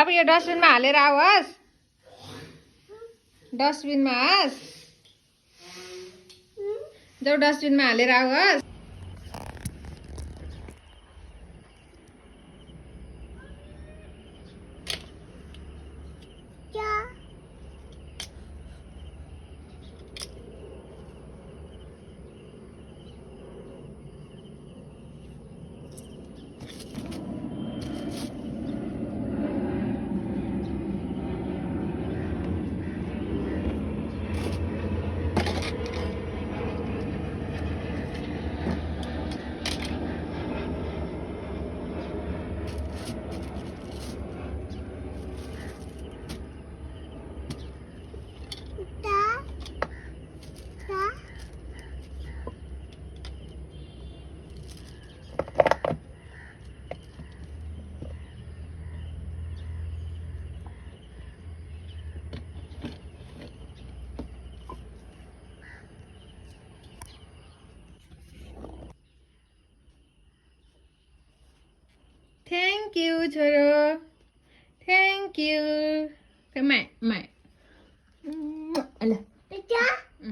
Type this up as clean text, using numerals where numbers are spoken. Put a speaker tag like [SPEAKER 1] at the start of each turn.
[SPEAKER 1] अब यो डस्टबिनमा हालेर आओस् डस्टबिनमा हास जाऊ डस्टबिनमा हालेर आओस् Thank you, छोरो. Thank you. Come on,